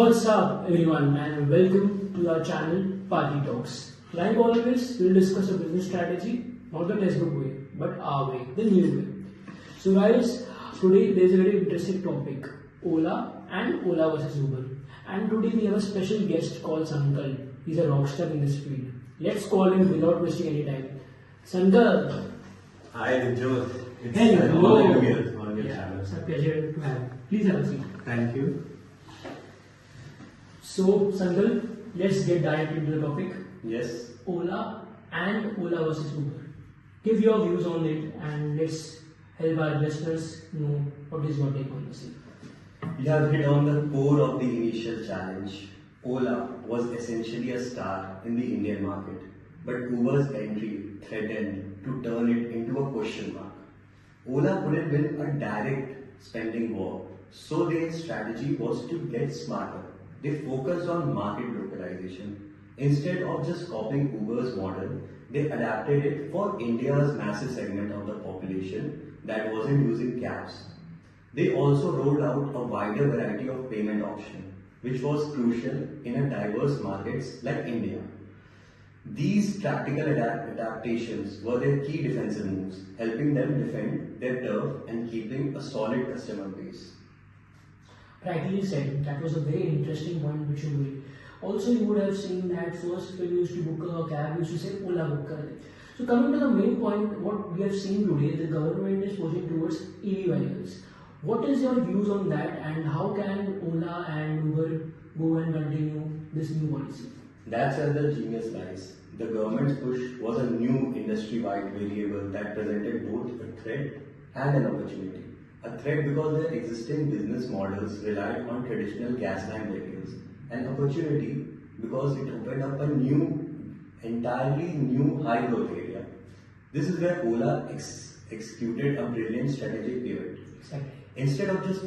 What's up everyone and welcome to our channel Paaji Talks. Like always, we'll discuss a business strategy, not the textbook way, but our way, the new way. So guys, today there's a very interesting topic, OLA and OLA versus Uber. And today we have a special guest called Sankal. He's a rockstar in this field. Let's call him without wasting any time. Sankal. Hi Dijot. It's Hello. an honor to be here on your channel. It's a pleasure to have you. Please have a seat. Thank you. So, Sankal, let's get direct into the topic. Yes. OLA and OLA versus Uber. Give your views on it and let's help our listeners know what is your take on the same. You have hit on the core of the initial challenge. Ola was essentially a star in the Indian market, but Uber's entry threatened to turn it into a question mark. Ola couldn't win a direct spending war, so their strategy was to get smarter. They focused on market localization. Instead of just copying Uber's model, they adapted it for India's massive segment of the population that wasn't using cabs. They also rolled out a wider variety of payment options, which was crucial in a diverse markets like India. These tactical adaptations were their key defensive moves, helping them defend their turf and keeping a solid customer base. Rightly said, that was a very interesting point which you made. Also, you would have seen that first when you used to book a cab, you used to say Ola book kar de. So coming to the main point, what we have seen today, the government is pushing towards EV vehicles. What is your views on that and how can Ola and Uber go and continue this new policy? That's where the genius lies. The government's push was a new industry-wide variable that presented both a threat and an opportunity. A threat because their existing business models relied on traditional gas-line vehicles. An opportunity because it opened up a entirely new high-growth area. This is where Ola executed a brilliant strategic pivot. Exactly. Instead of just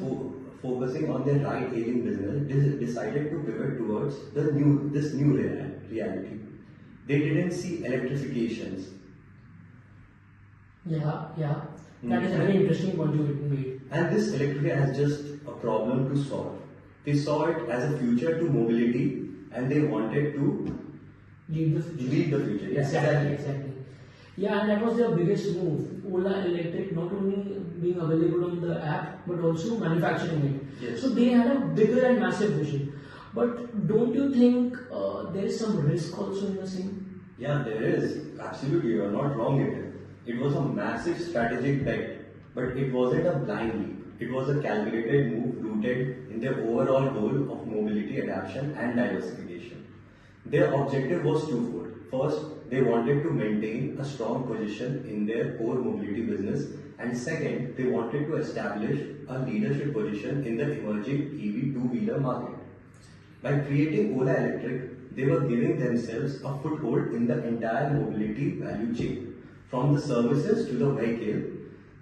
focusing on their ride-hailing business, they decided to pivot towards this new reality. They didn't see electrifications. Yeah. That is a very interesting point you made. And this electrification has just a problem to solve. They saw it as a future to mobility and they wanted to Lead the future. lead the future. Yes, Exactly. Yeah, and that was their biggest move. Ola Electric not only being available on the app but also manufacturing it. Yes. So they had a bigger and massive vision. But don't you think there is some risk also in the same? Yeah, there is. Absolutely, you are not wrong in it. It was a massive strategic bet, but it wasn't a blind leap. It was a calculated move rooted in their overall goal of mobility adaptation and diversification. Their objective was twofold. First, they wanted to maintain a strong position in their core mobility business, and second, they wanted to establish a leadership position in the emerging EV two-wheeler market. By creating Ola Electric, they were giving themselves a foothold in the entire mobility value chain. From the services to the vehicle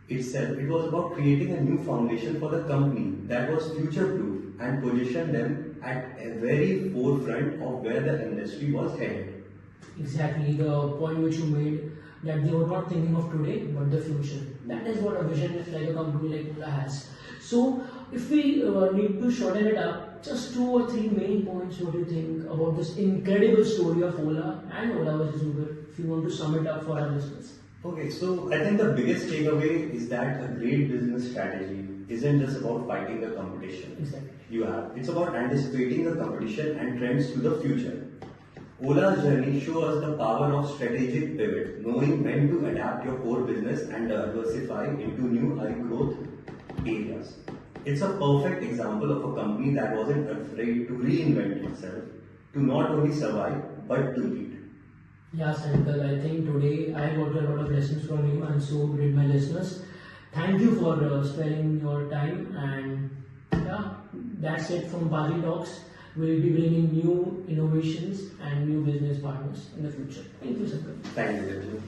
itself, it was about creating a new foundation for the company that was future-proof and positioned them at a very forefront of where the industry was headed. Exactly, the point which you made that they were not thinking of today but the future. That is what a vision like a company like Ola has. So, if we need to shorten it up, just 2 or 3 main points, what do you think about this incredible story of Ola and Ola versus Uber, if you want to sum it up for our listeners? Okay, so I think the biggest takeaway is that a great business strategy isn't just about fighting the competition Exactly. you have. It's about anticipating the competition and trends to the future. Ola's journey shows us the power of strategic pivot, knowing when to adapt your core business and diversify into new high growth areas. It's a perfect example of a company that wasn't afraid to reinvent itself, to not only survive but to lead. Yeah, Sankal, I think today I got a lot of lessons from you and so did my listeners. Thank you for sparing your time and yeah, that's it from Paaji Talks. We'll be bringing new innovations and new business partners in the future. Thank you, Sankal. Thank you, Raju.